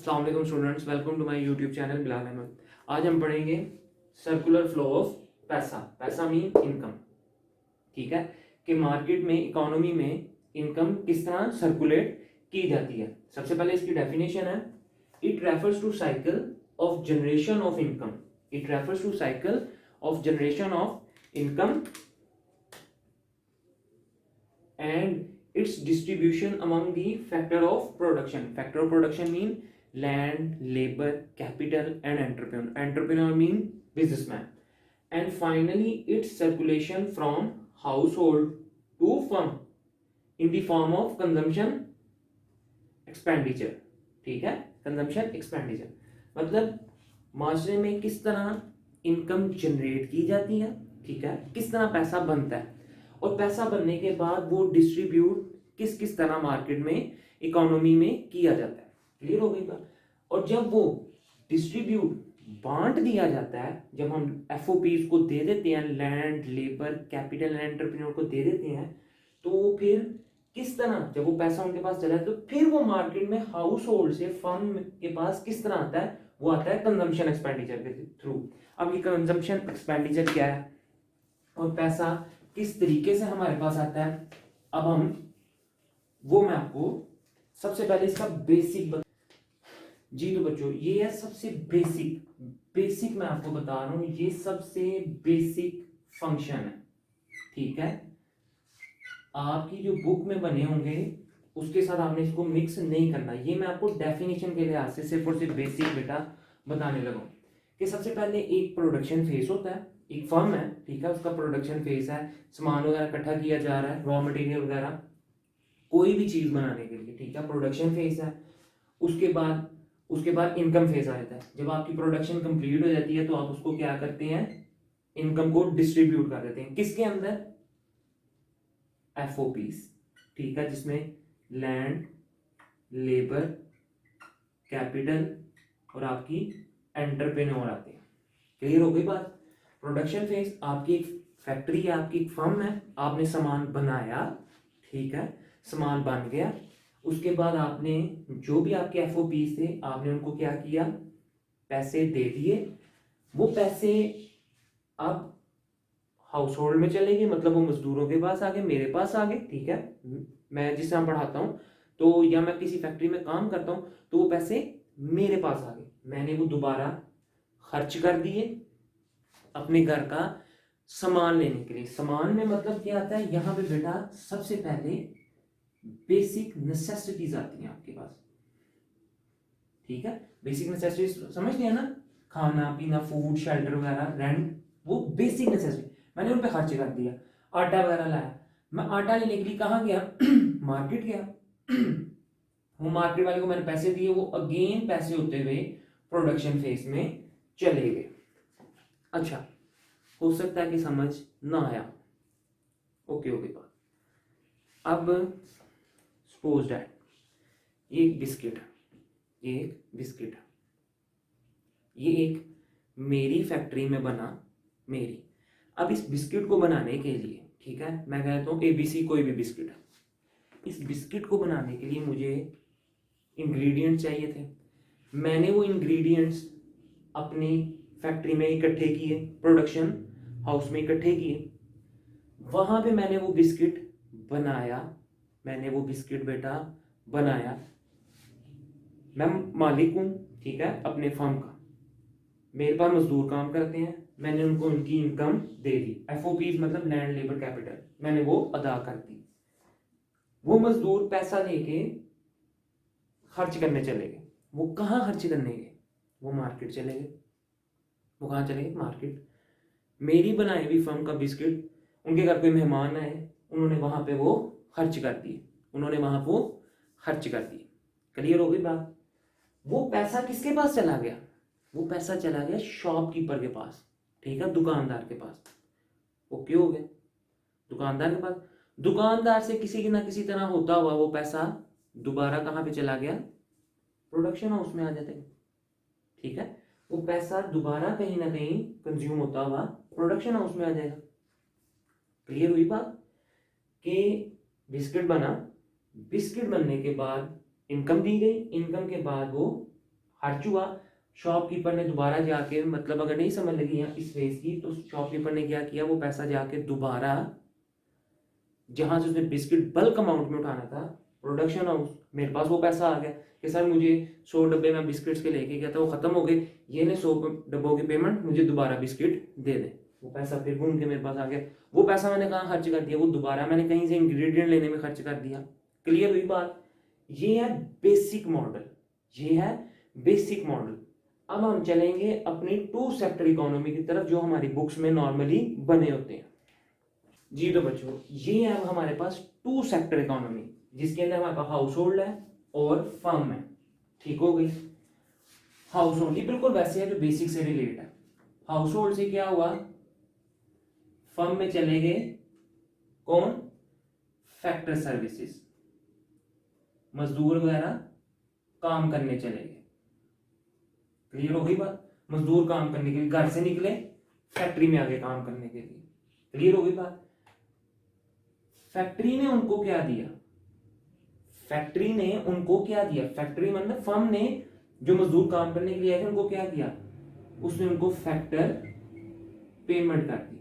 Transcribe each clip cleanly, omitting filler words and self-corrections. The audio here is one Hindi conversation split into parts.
अस्सलाम वालेकुम students, welcome to my YouTube channel Bilal Ahmad. आज हम पढ़ेंगे सर्कुलर फ्लो ऑफ पैसा। पैसा मीन इनकम। ठीक है, कि मार्केट में, इकोनॉमी में इनकम किस तरह सर्कुलेट की जाती है। सबसे पहले इसकी डेफिनेशन है, it refers to cycle of generation of income. It refers to cycle of generation of income and its distribution among the factor of production. Factor of production mean land, labor, capital and entrepreneur. Entrepreneur mean businessman. And finally its circulation from household to firm in the form of consumption expenditure. ठीक है, consumption expenditure मतलब माशरे में किस तरह इनकम जनरेट की जाती है। ठीक है, किस तरह पैसा बनता है और पैसा बनने के बाद वो डिस्ट्रीब्यूट किस किस तरह मार्केट में, इकोनॉमी में किया जाता है। क्लियर हो गई बात। और जब वो डिस्ट्रीब्यूट बांट दिया जाता है, जब हम एफओपीज को दे देते हैं, land, labour, capital and entrepreneur को दे देते हैं, तो फिर किस तरह जब वो पैसा उनके पास चला है तो फिर वो मार्केट में हाउस होल्ड से फर्म के पास किस तरह आता है, वो आता है कंजम्पशन एक्सपेंडिचर के थ्रू। अब ये कंजम्पशन एक्सपेंडिचर क्या है और पैसा किस तरीके से हमारे पास आता है, अब हम वो मैं आपको सबसे पहले इसका बेसिक जी तो बच्चों ये है सबसे बेसिक मैं आपको बता रहा हूं, ये सबसे बेसिक फंक्शन है। ठीक है, आपकी जो बुक में बने होंगे उसके साथ आपने इसको मिक्स नहीं करना। ये मैं आपको डेफिनेशन के लिहाज से सिर्फ और सिर्फ बेसिक बेटा बताने लगा कि सबसे पहले एक प्रोडक्शन फेज होता है, एक फर्म है, ठीक है, उसका प्रोडक्शन फेज है, सामान वगैरह इकट्ठा किया जा रहा है, रॉ मटेरियल वगैरह कोई भी चीज बनाने के लिए। ठीक है, प्रोडक्शन फेज है। उसके बाद इनकम फेज आ जाता है। जब आपकी प्रोडक्शन कंप्लीट हो जाती है तो आप उसको क्या करते हैं, इनकम को डिस्ट्रीब्यूट कर देते हैं किसके अंदर, एफओपीज। ठीक है, जिसमें लैंड, लेबर, कैपिटल और आपकी एंटरप्रेन्योर आते हैं। क्लियर हो गई बात। प्रोडक्शन फेज आपकी एक फैक्ट्री है, आपकी एक फर्म है, आपने सामान बनाया, ठीक है, सामान बन गया, उसके बाद आपने जो भी आपके एफओपी थे आपने उनको क्या किया, पैसे दे दिए। वो पैसे अब हाउस होल्ड में चले गए, मतलब वो मजदूरों के पास आ गए, मेरे पास आ गए। ठीक है, मैं जिस तरह पढ़ाता हूँ तो या मैं किसी फैक्ट्री में काम करता हूँ तो वो पैसे मेरे पास आ गए, मैंने वो दोबारा खर्च कर दिए अपने घर का सामान लेने के लिए। सामान में मतलब क्या आता है यहाँ पे बेटा, सबसे पहले बेसिक नेसेसिटीज आती हैं आपके पास। ठीक है, बेसिक नेसेसिटीज समझ लिया ना, खाना पीना, फूड, शेल्टर वगैरह, रेंट, वो बेसिक नेसेसिटी मैंने उन पे खर्च कर दिया। आटा वगैरह लाया, मैं आटा लेने के लिए कहाँ गया मार्केट गया वो मार्केट वाले को मैंने पैसे दिए, वो अगेन पैसे होते हुए प्रोडक्शन फेज में चले गए। अच्छा, हो सकता है कि समझ ना आया। ओके बात। अब सपोज दैट ये एक बिस्किट है, ये एक बिस्किट है, ये एक मेरी फैक्ट्री में बना, मेरी। अब इस बिस्किट को बनाने के लिए, ठीक है, मैं कहता हूँ एबीसी कोई भी बिस्किट है, इस बिस्किट को बनाने के लिए मुझे इंग्रेडिएंट्स चाहिए थे। मैंने वो इंग्रेडिएंट्स अपनी फैक्ट्री में इकट्ठे किए, प्रोडक्शन हाउस में इकट्ठे किए, वहां पे मैंने वो बिस्किट बनाया, मैंने वो बिस्किट बेटा बनाया। मैं मालिक हूं, ठीक है, अपने फर्म का, मेरे पास मजदूर काम करते हैं, मैंने उनको उनकी इनकम दे दी, एफओपीज मतलब लैंड, लेबर, कैपिटल, मैंने वो अदा कर दी। वो मजदूर पैसा लेके खर्च करने चले गए। वो कहाँ खर्च करने गए, वो मार्केट चले गए। वो कहाँ चले गए, मार्केट। मेरी बनाई हुई फर्म का बिस्किट उनके घर कोई मेहमान आए, उन्होंने वहां पे वो खर्च कर दिए, उन्होंने वहां वो खर्च कर दिए। क्लियर हो गई बात। वो पैसा किसके पास चला गया, वो पैसा चला गया शॉपकीपर के पास, ठीक है, दुकानदार के पास। ओके हो गया, दुकानदार के पास। दुकानदार से किसी की ना किसी तरह होता हुआ वो पैसा दोबारा कहाँ पे चला गया, प्रोडक्शन हाउस में आ जाते हैं। ठीक है, वो पैसा दोबारा कहीं ना कहीं कंज्यूम होता हुआ प्रोडक्शन हाउस में आ जाएगा। क्लियर हुई बात कि बिस्किट बना, बिस्किट बनने के बाद इनकम दी गई, इनकम के बाद वो खर्च हुआ, शॉपकीपर ने दोबारा जाके, मतलब अगर नहीं समझ लगी यहाँ इस फेज की, तो शॉपकीपर ने क्या किया, वो पैसा जाके दोबारा जहां से उसने बिस्किट बल्क अमाउंट में उठाना था, प्रोडक्शन हाउस, मेरे पास वो पैसा आ गया कि सर मुझे 100 डब्बे मैं बिस्किट्स के लेके गया था, वो खत्म हो गए, ये ने 100 डब्बों की पेमेंट, मुझे दोबारा बिस्किट दे दे। वो पैसा फिर घूम के मेरे पास आ गया। वो पैसा मैंने कहाँ खर्च कर दिया, वो दोबारा मैंने कहीं से इंग्रेडिएंट लेने में खर्च कर दिया। क्लियर हुई बात? ये है बेसिक मॉडल, ये है बेसिक मॉडल। अब हम चलेंगे अपनी टू सेक्टर इकोनॉमी की तरफ, जो हमारी बुक्स में नॉर्मली बने होते हैं। जी तो बच्चों, ये है अब हमारे पास टू सेक्टर इकोनॉमी, जिसके अंदर हमारे पास हाउस होल्ड है और फर्म है। ठीक हो गई? हाउस होल्ड बिल्कुल वैसे है जो बेसिक से रिलेट है। हाउस होल्ड से क्या हुआ, फर्म में चले गए कौन, फैक्टर सर्विसेज, मजदूर वगैरह काम करने चले गए। क्लियर हो गई बात? मजदूर काम करने के लिए घर से निकले, फैक्ट्री में आगे काम करने के लिए। क्लियर हो गई बात? फैक्ट्री ने उनको क्या दिया, फैक्ट्री ने उनको क्या दिया, फैक्ट्री मतलब फर्म ने जो मजदूर काम करने के लिए आए थे उनको क्या दिया, उसने उनको फैक्टर पेमेंट कर दी।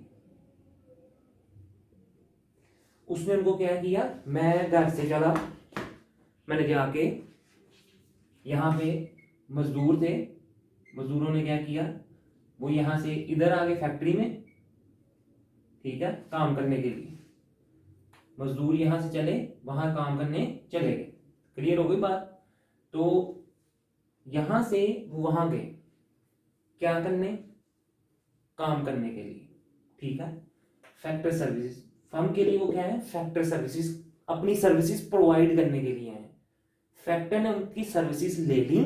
उसने उनको क्या किया, मैं घर से चला, मैंने जाके यहां पे मजदूर थे, मजदूरों ने क्या किया, वो यहां से इधर आ गए फैक्ट्री में, ठीक है, काम करने के लिए। मजदूर यहां से चले वहां काम करने चले गए। क्लियर हो गई बात? तो यहां से वो वहां गए क्या करने, काम करने के लिए। ठीक है, फैक्टर सर्विसेज, फर्म के लिए वो क्या है, फैक्टर सर्विसेज, अपनी सर्विसेज प्रोवाइड करने के लिए है। फैक्टर ने उनकी सर्विसेज ले ली,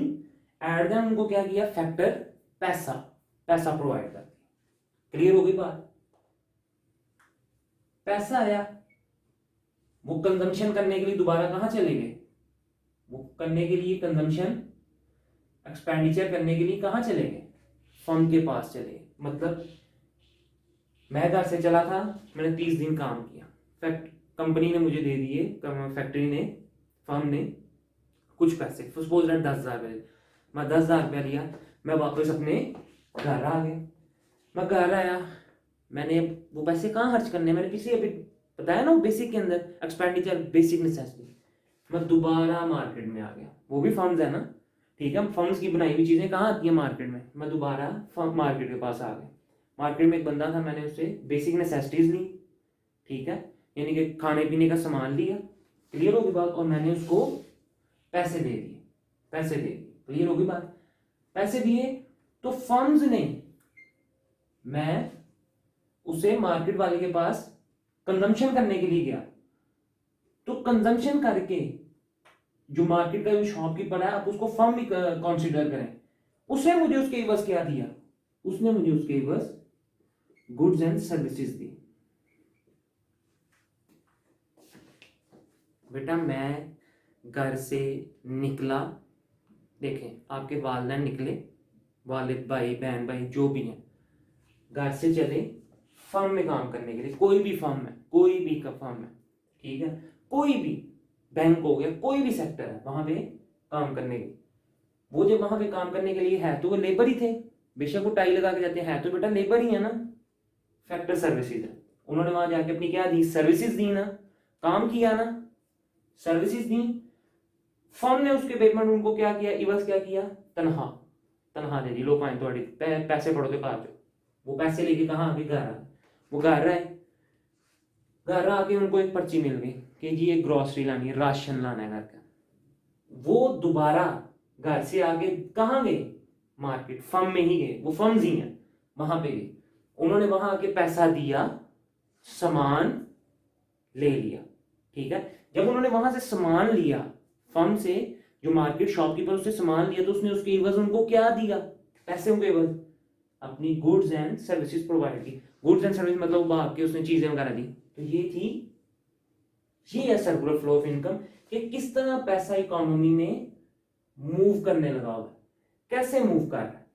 एट देन उनको क्या किया, फैक्टर पैसा प्रोवाइड कर दिया। क्लियर हो गई बात? पैसा आया, वो कंजम्पशन करने के लिए दोबारा कहां चले गए, वो करने के लिए कंजम्पशन एक्सपेंडिचर करने के लिए कहां चले गए, फर्म के पास चले गए। मतलब मैं घर से चला था, मैंने 30 दिन काम किया, कंपनी ने मुझे दे दिए, फैक्ट्री ने, फर्म ने कुछ पैसे, सपोज दैट 10,000 रुपये, मैं 10,000 रुपया लिया, मैं वापस अपने घर आ गया। मैं घर आया, मैंने वो पैसे कहाँ खर्च करने, मैंने किसी अभी बताया ना, बेसिक के अंदर एक्सपेंडिचर, बेसिक नेसेसिटी। मैं दोबारा मार्केट में आ गया, वो भी फर्म्स है ना, ठीक है, फर्म्स की बनाई हुई चीजें कहाँ आती है, मार्केट में। मैं दोबारा फर्म मार्केट के पास आ गया। मार्केट में एक बंदा था, मैंने उससे बेसिक नेसेसिटीज ली, ठीक है, यानी कि खाने पीने का सामान लिया। क्लियर होगी बात? और मैंने उसको पैसे दे दिए, पैसे दे दिए। क्लियर होगी बात? पैसे दिए तो फर्म्स ने, मैं उसे मार्केट वाले के पास कंजम्पशन करने के लिए गया, तो कंजम्पशन करके जो मार्केट का जो शॉपकीपर है, आप उसको फर्म भी कंसीडर करें, उसने मुझे उसके इवज क्या दिया, उसने मुझे उसके इवज गुड्स एंड सर्विसेज दी। बेटा मैं घर से निकला, देखें आपके वालिदैन निकले, वालिद भाई बहन भाई जो भी हैं, घर से चले फर्म में काम करने के लिए, कोई भी फर्म है, कोई भी का फर्म है, ठीक है, कोई भी बैंक हो गया, कोई भी सेक्टर है, वहां पे काम करने के लिए। वो जब वहां पे काम करने के लिए है तो वो लेबर ही थे, बेशक वो टाई लगा के जाते हैं, तो बेटा लेबर ही है ना, फैक्टर सर्विसेज है। उन्होंने वहां जाके अपनी क्या दी, सर्विसेज दी ना, काम किया ना, सर्विसेज दी। फर्म ने उसके पेमेंट उनको क्या किया, इवज क्या किया, तनखा दे दी, लो पाए थोड़ी पैसे पड़ो तो घर, वो पैसे लेके कहाँ आ गए, घर आ, वो घर आए, घर आके उनको एक पर्ची मिल गई कि जी ये ग्रोसरी लानी है, राशन लाना है घर का। वो दोबारा घर से आगे कहाँ गए, मार्केट, फर्म में ही गए, वो फर्म्स ही हैं, वहां पे गए, उन्होंने वहां आके पैसा दिया, सामान ले लिया। ठीक है, जब उन्होंने वहां से सामान लिया, फर्म से जो मार्केट शॉपकीपर उससे सामान लिया, तो उसने उसके एवज उनको क्या दिया, पैसे उनको एवज, अपनी गुड्स एंड सर्विसेज प्रोवाइड की। गुड्स एंड सर्विस मतलब भाग के उसने चीजें वगैरह दी। तो ये है सर्कुलर फ्लो ऑफ इनकम, कि किस तरह पैसा इकोनॉमी में मूव करने लगा हुआ है, कैसे मूव कर रहा है।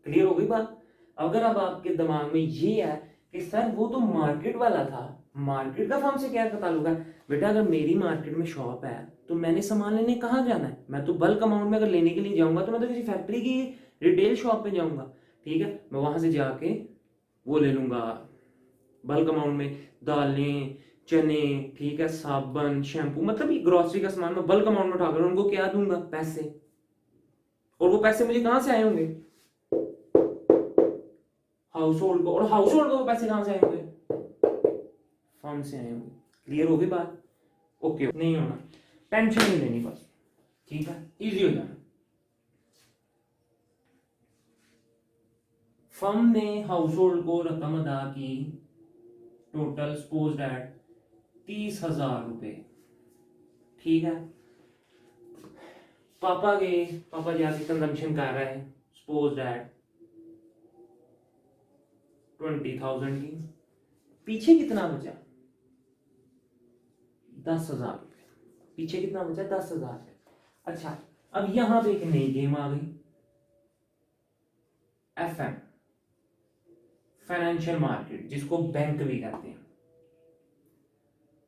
क्लियर हो गई बात? अगर अब आपके दिमाग में ये है कि सर वो तो मार्केट वाला था, मार्केट का फर्म से क्या ताल्लुक है? बेटा अगर मेरी मार्केट में शॉप है तो मैंने सामान लेने कहाँ जाना है? मैं तो बल्क अमाउंट में अगर लेने के लिए जाऊंगा तो मैं तो किसी फैक्ट्री की रिटेल शॉप पे जाऊंगा, ठीक है। मैं वहां से जाके वो ले लूंगा बल्क अमाउंट में, दालें, चने, ठीक है, साबुन, शैम्पू, मतलब ये ग्रोसरी का सामान मैं बल्क अमाउंट में उठाकर उनको क्या दूंगा? पैसे। और वो पैसे मुझे कहाँ से आए होंगे? हाउस होल्ड को। और हाउस होल्ड को वो पैसे कहाँ से आए होंगे? फर्म से आए होंगे। क्लियर होगी बात? ओके, नहीं होना, टेंशन नहीं लेनी बस, ठीक है, इजी हो जाना। फर्म ने हाउस होल्ड को रकम अदा की टोटल सपोज दैट 30,000 रुपए, ठीक है। पापा गए, पापा जाके कंजम्पशन कर रहे हैं सपोज दैट 20,000 की। पीछे कितना बचा? 10,000 रुपये। पीछे कितना बचा? 10,000। अच्छा, अब यहां पे एक नई गेम आ गई, FM, फाइनेंशियल मार्केट, जिसको बैंक भी कहते हैं।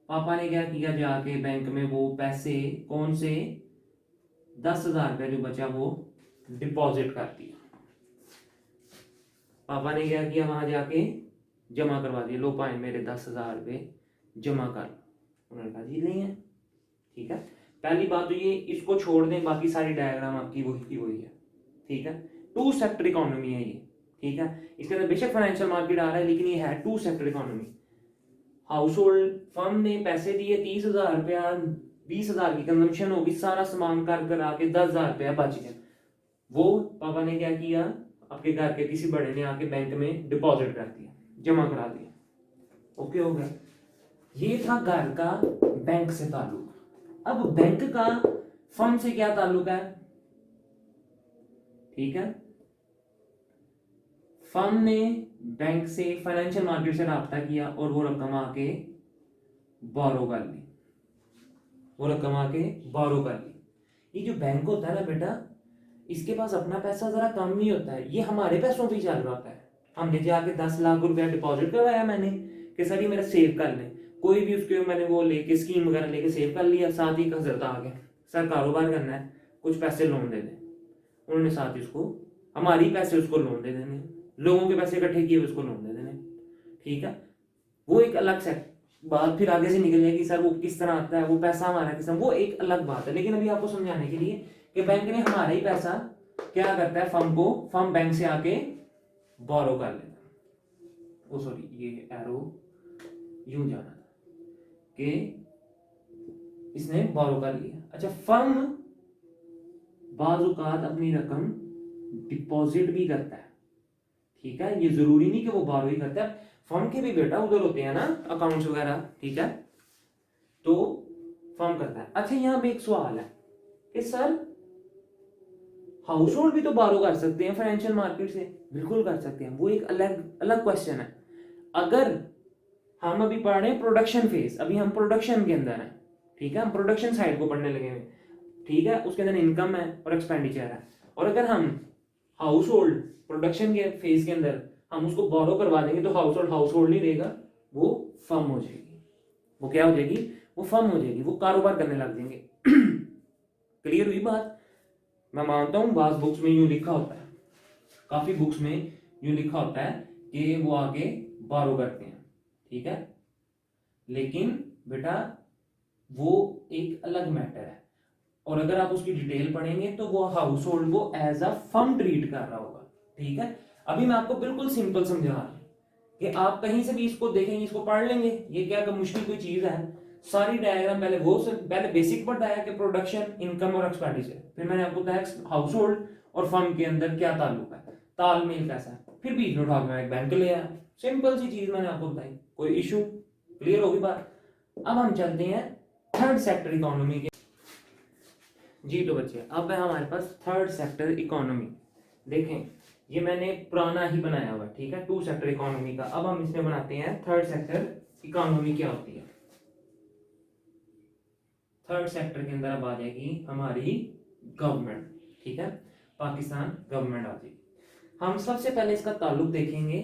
पापा ने क्या किया? जाके बैंक में वो पैसे, कौन से? 10,000 रुपये जो बचा वो डिपॉजिट कर दिया। पापा ने क्या किया? वहां जाके जमा करवा दिया, लो पाए मेरे 10,000 रुपये जमा कर। उन्होंने कहा जी नहीं है, ठीक है। पहली बात तो ये, इसको छोड़ दें, बाकी सारी डायग्राम आपकी वही की वही है, ठीक है। टू सेक्टर इकोनॉमी है ये, ठीक है। इसके अंदर बेशक फाइनेंशियल मार्केट आ रहा है लेकिन ये है two sector economy. Household firm ने पैसे दिए 30,000 रुपया, 20,000 की कंजम्पशन होगी, सारा सामान कर आके 10,000 रुपया बच गया। वो पापा ने क्या किया? आपके घर के किसी बड़े ने आके बैंक में डिपॉजिट कर दिया, जमा करा दिया। ओके हो गया। ये था घर का बैंक से ताल्लुक। अब बैंक का फर्म से क्या ताल्लुक है? ठीक है, फर्म ने बैंक से, फाइनेंशियल मार्केट से राब्ता किया और वो रकम आके बोरो कर ली, वो रकम आके बोरो कर ली। ये जो बैंक होता है ना बेटा, इसके पास अपना पैसा जरा कम ही होता है, ये हमारे पैसों पे चल रहा होता है। हमने जाके 10 लाख रुपया डिपॉजिट करवाया मैंने कि सर ये मेरा सेव कर ले, कोई भी उसके मैंने वो लेके स्कीम वगैरह लेके सेव कर लिया, साथ ही हजरत आ गए सर कारोबार करना है, कुछ पैसे लोन दे दें। उन्होंने साथ ही उसको, हमारी पैसे उसको लोन दे देने, लोगों के पैसे इकट्ठे किए उसको लोन दे देने, ठीक है। वो एक अलग से बात फिर आगे से निकल जाएगी, सर वो किस तरह आता है, वो पैसा हमारा किस तरह, वो एक अलग बात है। लेकिन अभी आपको समझाने के लिए कि बैंक ने हमारा ही पैसा क्या करता है, फर्म को, फर्म बैंक से आके बोरो कर लेता है। ओ सॉरी, ये एरो यूं जाना था कि इसने बोरो कर लिया। अच्छा, फर्म बाजुकात अपनी रकम डिपॉजिट भी करता है, ठीक है। ये जरूरी नहीं कि वो बोरो ही करता है, फर्म के भी बेटा उधर होते हैं ना अकाउंट्स वगैरह, ठीक है, तो फर्म करता है। अच्छा, यहां पे एक सवाल है कि सर हाउस होल्ड भी तो बोरो कर सकते हैं फाइनेंशियल मार्केट से? बिल्कुल कर सकते हैं, वो एक अलग अलग क्वेश्चन है। अगर हम अभी पढ़ रहे हैं प्रोडक्शन फेज, अभी हम प्रोडक्शन के अंदर हैं, ठीक है, हम प्रोडक्शन साइड को पढ़ने लगे हैं, ठीक है, उसके अंदर इनकम है और एक्सपेंडिचर है। और अगर हम हाउस होल्ड प्रोडक्शन के फेज के अंदर हम उसको बोरो करवा देंगे तो हाउस होल्ड नहीं रहेगा, वो फर्म हो जाएगी। वो क्या हो जाएगी? वो फर्म हो जाएगी, वो कारोबार करने लग जाएंगे। क्लियर हुई बात? मैं मानता हूं बास बुक्स में यूं लिखा होता है, काफी बुक्स में यूं लिखा होता है कि वो आगे बोरो करते हैं, ठीक है, लेकिन बेटा वो एक अलग मैटर है। और अगर आप उसकी डिटेल पढ़ेंगे तो वो हाउस होल्ड को एज अ फर्म ट्रीट कर रहा होगा, ठीक है। अभी मैं आपको बिल्कुल सिंपल समझा रहा हूं कि आप कहीं से भी इसको देखेंगे, इसको पढ़ लेंगे, ये क्या मुश्किल कोई चीज है? सारी डायग्राम पहले पहले बेसिक बताया कि प्रोडक्शन, इनकम और एक्सपेंडिचर, फिर मैंने आपको बताया हाउस होल्ड और फर्म के अंदर क्या ताल्लुक है, तालमेल कैसा है, फिर बीच में उठा के एक बैंक ले आया। सिंपल सी चीज मैंने आपको बताई, कोई इशू? क्लियर होगी बात? अब हम चलते हैं थर्ड सेक्टर इकोनॉमी के। जी तो बच्चे, अब है हमारे पास थर्ड सेक्टर इकोनॉमी। देखें, ये मैंने पुराना ही बनाया हुआ है, ठीक है, टू सेक्टर इकोनॉमी का। अब हम इसमें बनाते हैं थर्ड सेक्टर इकोनॉमी क्या होती है। थर्ड सेक्टर के अंदर अब आ जाएगी हमारी गवर्नमेंट, ठीक है, पाकिस्तान गवर्नमेंट आ जाएगी। हम सबसे पहले इसका ताल्लुक देखेंगे,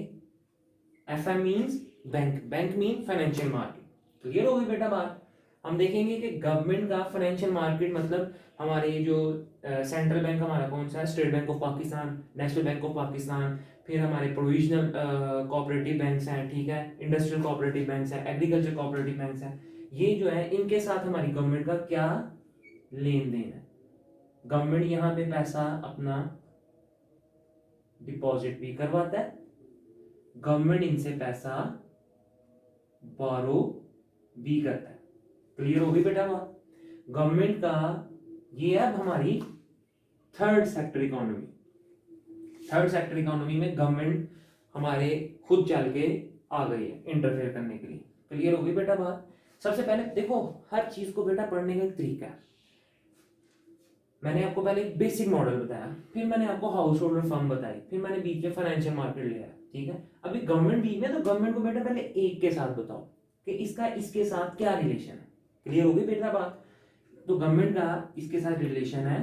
FM means bank, bank mean financial market. Clear होगी बेटा बात। हम देखेंगे कि गवर्नमेंट का फाइनेंशियल मार्केट मतलब हमारे जो सेंट्रल बैंक हमारा कौन सा है, state bank of Pakistan, national bank of Pakistan, फिर हमारे प्रोविजनल कोऑपरेटिव बैंक्स हैं, ठीक है, इंडस्ट्रियल कोऑपरेटिव बैंक्स हैं, एग्रीकल्चर कोऑपरेटिव बैंक्स हैं, ये जो है इनके साथ हमारी गवर्नमेंट का क्या लेन देन है। गवर्नमेंट यहाँ पे पैसा अपना डिपॉजिट भी करवाता है, गवर्नमेंट इनसे पैसा बोरो भी करता है। क्लियर होगी बेटा बात। गवर्नमेंट का ये है अब हमारी third sector economy. Third sector economy में गवर्नमेंट हमारे खुद चल के आ गई है इंटरफेयर करने के लिए। क्लियर होगी बेटा बात। सबसे पहले देखो हर चीज को बेटा पढ़ने का एक तरीका है। मैंने आपको पहले एक बेसिक मॉडल बताया, फिर मैंने आपको हाउस होल्ड और फर्म बताई, फिर मैंने बीच में फाइनेंशियल मार्केट लिया, ठीक है। अभी गवर्नमेंट बीच में, तो गवर्नमेंट को बेटा पहले एक के साथ बताओ कि इसका इसके साथ क्या रिलेशन है। क्लियर होगी बेटा बात। तो गवर्नमेंट का इसके साथ रिलेशन है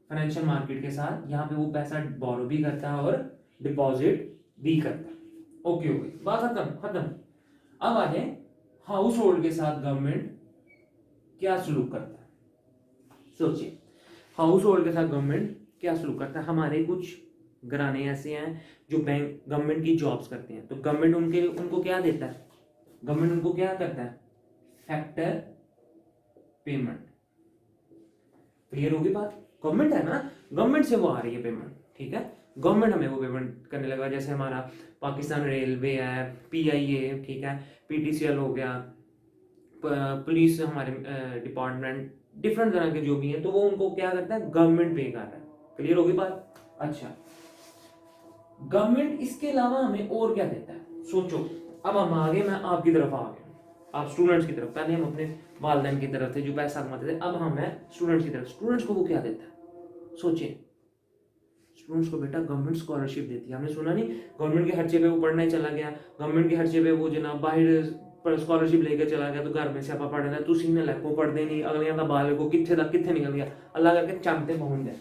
फाइनेंशियल मार्केट के साथ, यहाँ पे वो पैसा बोरो भी करता है और डिपॉजिट भी करता है। ओके हो गई बात, खत्म। अब आ जाए हाउस होल्ड के साथ गवर्नमेंट क्या सलूक करता है। सोचिए हाउस होल्ड के साथ गवर्नमेंट क्या सलूक करता है। हमारे कुछ घराने ऐसे हैं जो बैंक गवर्नमेंट की जॉब्स करते हैं, तो गवर्नमेंट उनको क्या देता है, गवर्नमेंट उनको क्या करता है, फैक्टर पेमेंट। क्लियर होगी बात। गवर्नमेंट है ना, गवर्नमेंट से वो आ रही है पेमेंट, ठीक है, गवर्नमेंट हमें वो पेमेंट करने लगा। जैसे हमारा पाकिस्तान रेलवे है, PIA, ठीक है, PTCL हो गया, पुलिस हमारे डिपार्टमेंट, डिफरेंट तरह के जो भी हैं, तो वो उनको क्या करता है, गवर्नमेंट पे कर रहा है। क्लियर होगी बात। अच्छा गवर्नमेंट इसके अलावा हमें और क्या देता है, सोचो। अब हम आगे, मैं आपकी तरफ आ गया, आप स्टूडेंट्स की तरफ। पहले हम अपने वालिदैन की तरफ थे जो पैसा कमाते थे, अब हम हैं स्टूडेंट्स की तरफ। स्टूडेंट्स को वो क्या देता है, सोचिए। स्टूडेंट्स को बेटा गवर्नमेंट स्कॉलरशिप देती है। हमने सुना नहीं, गवर्नमेंट के खर्चे पे वो पढ़ने चला गया, गवर्नमेंट के खर्चे पे वो जनाब बाहर स्कॉलरशिप लेकर चला गया, तो घर में से आप पढ़ना तुम ने लैको पढ़ते नहीं, अगले का बाल को कितने तक कितने निकल गया, अल्लाह करके चंद पे पहुंच जाए,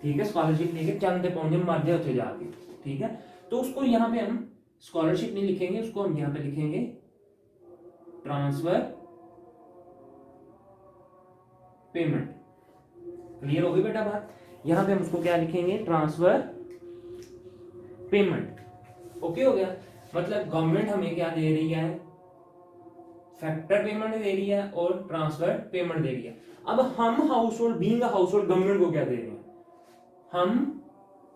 ठीक है, स्कॉलरशिप लेके चंद पे पहुंच जाए, मर जाए उसे जाके, ठीक है। तो उसको यहाँ पे हम स्कॉलरशिप नहीं लिखेंगे, उसको हम यहाँ पे लिखेंगे ट्रांसफर पेमेंट। क्लियर होगी बेटा बात। यहां पे हम उसको क्या लिखेंगे, ट्रांसफर पेमेंट। ओके हो गया। मतलब गवर्नमेंट हमें क्या दे रही है, फैक्टर पेमेंट दे रही है और ट्रांसफर पेमेंट दे रही है। अब हम house hold, being a house hold, government को क्या दे रहे हैं, हम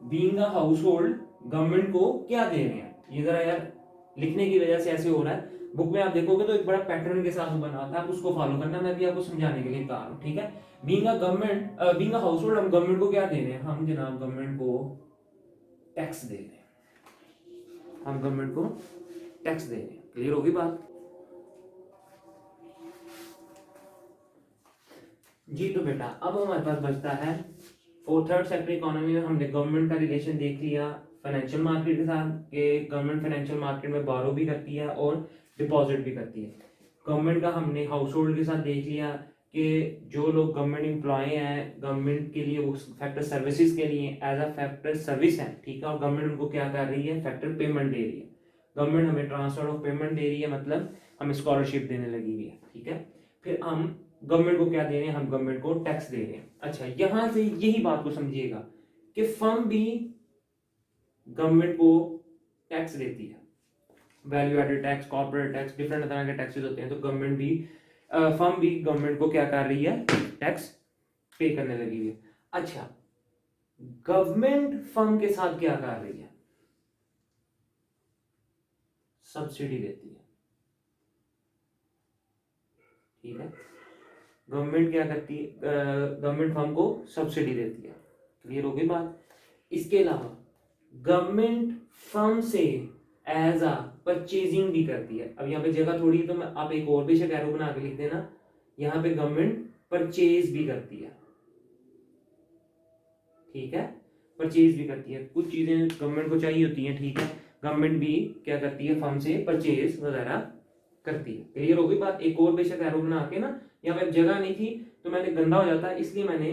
being a house hold government को क्या दे रहे हैं। ये जरा यार लिखने की वजह से ऐसे हो रहा है, बुक में आप देखोगे तो एक बड़ा पैटर्न के साथ बना था, आप उसको फॉलो करना, मैं भी आपको समझाने के लिए कहा हूं, ठीक है। Being a government, being a house hold, हम गवर्नमेंट को क्या दे रहे हैं, हम जनाब गवर्नमेंट को टैक्स दे रहे हैं, हम गवर्नमेंट को टैक्स दे रहे हैं। क्लियर होगी बात जी। तो बेटा अब हमारे पास बचता है, और थर्ड सेक्टर इकोनॉमी में हमने गवर्नमेंट का रिलेशन देख लिया फाइनेंशियल मार्केट के साथ, कि गवर्नमेंट फाइनेंशियल मार्केट में बोरो भी करती है और डिपॉजिट भी करती है। गवर्नमेंट का हमने हाउस होल्ड के साथ देख लिया कि जो लोग गवर्नमेंट एम्प्लॉय हैं, गवर्नमेंट के लिए वो फैक्टर सर्विसेज के लिए एज अ फैक्टर सर्विस है, ठीक है, और गवर्नमेंट उनको क्या कर रही है, फैक्टर पेमेंट दे रही है। गवर्नमेंट हमें ट्रांसफर ऑफ पेमेंट दे रही है, मतलब हमें स्कॉलरशिप देने लगी हुई है, ठीक है। फिर हम गवर्नमेंट को क्या दे रहे हैं, हम गवर्नमेंट को टैक्स दे रहे हैं। अच्छा यहां से यही बात को समझिएगा कि फर्म भी गवर्नमेंट को टैक्स देती है, value added tax, corporate tax, different तरह के टैक्सेस होते हैं। तो गवर्नमेंट भी, फर्म भी गवर्नमेंट को क्या कर रही है, टैक्स पे करने लगी हुई है। अच्छा गवर्नमेंट फर्म के साथ क्या कर रही है, सब्सिडी देती है, ठीक है। गवर्नमेंट क्या करती है, गवर्नमेंट फर्म को सब्सिडी देती है। क्लियर हो गई बात। इसके अलावा गवर्नमेंट फर्म से एज अ परचेजिंग भी करती है। अब यहाँ पे जगह थोड़ी है तो मैं आप एक और बेशक एरो बना के लिख देना, यहाँ पे गवर्नमेंट परचेज भी करती है, ठीक है, परचेज भी करती है। कुछ चीजें गवर्नमेंट को चाहिए होती हैं, ठीक है, गवर्नमेंट भी क्या करती है, फर्म से परचेज वगैरह करती है। क्लियर हो गई बात। एक और बेशक एरो बना के ना, यहाँ पे जगह नहीं थी तो मैंने गंदा हो जाता है इसलिए मैंने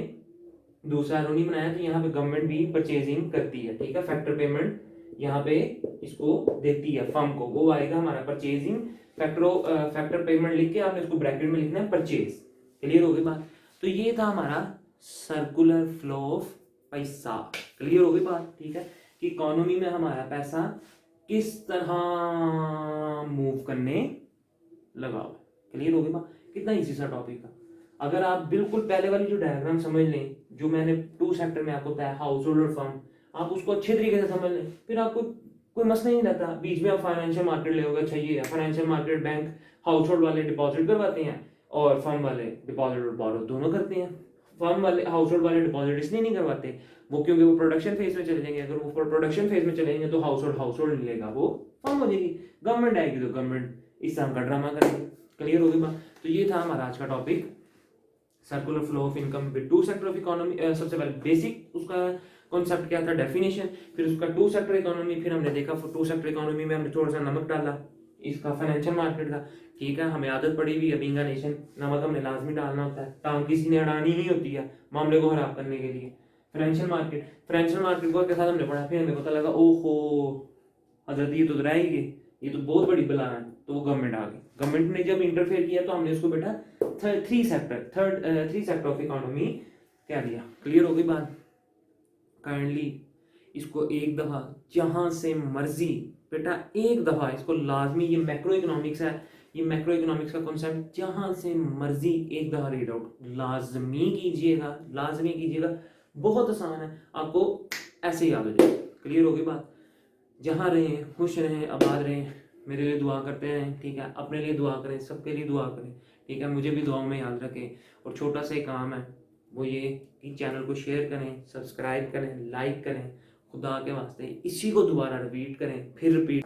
दूसरा एरो नहीं बनाया, तो यहाँ पे गवर्नमेंट भी परचेजिंग करती है, ठीक है, फैक्टर पेमेंट यहाँ पे इसको देती है फर्म को, वो आएगा हमारा परचेजिंग फैक्टर पेमेंट लिख के आपने इसको ब्रैकेट में लिखना है परचेज। क्लियर हो गई बात। तो ये था हमारा सर्कुलर फ्लो ऑफ पैसा। क्लियर हो गई बात, ठीक है, कि इकोनॉमी में हमारा पैसा किस तरह मूव करने लगा हुआ। क्लियर हो गई बात, कितना इजी सा टॉपिक था। अगर आप बिल्कुल पहले वाली जो डायग्राम समझ लें, जो मैंने 2 सेक्टर में आपको बताया, हाउस होल्ड और फर्म, आप उसको अच्छे तरीके से समझ लें, फिर आपको कोई मसला ही नहीं रहता। बीच में आप फाइनेंशियल मार्केट ले होगा, अच्छा ये है financial market, bank house hold वाले डिपॉजिट करवाते हैं और फर्म वाले डिपॉजिट और बोरो दोनों करते हैं। फर्म वाले हाउस होल्ड वाले डिपॉजिट इसलिए नहीं करवाते वो, क्योंकि वो प्रोडक्शन फेज में चले जाएंगे। अगर वो प्रोडक्शन फेज में चलेंगे तो हाउस होल्ड नहीं लेगा, वो फर्म हो जाएगी। गवर्नमेंट आएगी तो गवर्नमेंट इस तरह का ड्रामा करेगी। क्लियर हो गई बात। तो ये था हमारा आज का topic, circular flow of income with 2 sector of economy. सबसे पहले बेसिक उसका कॉन्सेप्ट क्या था, डेफिनेशन, फिर उसका 2 सेक्टर इकोनॉमी, फिर हमने देखा 2 सेक्टर इकोनॉमी में हमने थोड़ा सा नमक डाला इसका फाइनेंशियल मार्केट का। ठीक है, हमें आदत पड़ी हुई है बीइंग अ नेशन, नमक हमने लाजमी डालना होता है, टांग किसी ने अड़ानी ही होती है मामले को खराब करने के लिए। फाइनेंशियल मार्केट को के साथ हमने पढ़ा, फिर हमें पता लगा ओहो हजरत ये तो डराएगी, ये तो बहुत बड़ी बला है, तो वो गवर्नमेंट आ गई। गवर्नमेंट ने जब इंटरफेयर किया तो हमने उसको बेटा 3 सेक्टर ऑफ इकोनॉमी क्या दिया। क्लियर हो गई बात। काइंडली इसको एक दफा जहां से मर्जी बेटा एक दफा इसको लाजमी, ये मैक्रो इकोनॉमिक्स है, ये मैक्रो इकोनॉमिक्स का कॉन्सेप्ट जहां से मर्जी एक दफा रीड आउट लाजमी कीजिएगा। बहुत आसान है, आपको ऐसे ही याद हो जाएगा। क्लियर हो गई बात। जहाँ रहें खुश रहें, आबाद रहें, मेरे लिए दुआ करते रहें, ठीक है, अपने लिए दुआ करें, सबके लिए दुआ करें, ठीक है, मुझे भी दुआओं में याद रखें। और छोटा सा काम है वो ये कि चैनल को शेयर करें, सब्सक्राइब करें, लाइक करें, खुदा के वास्ते इसी को दोबारा रिपीट करें, फिर रिपीट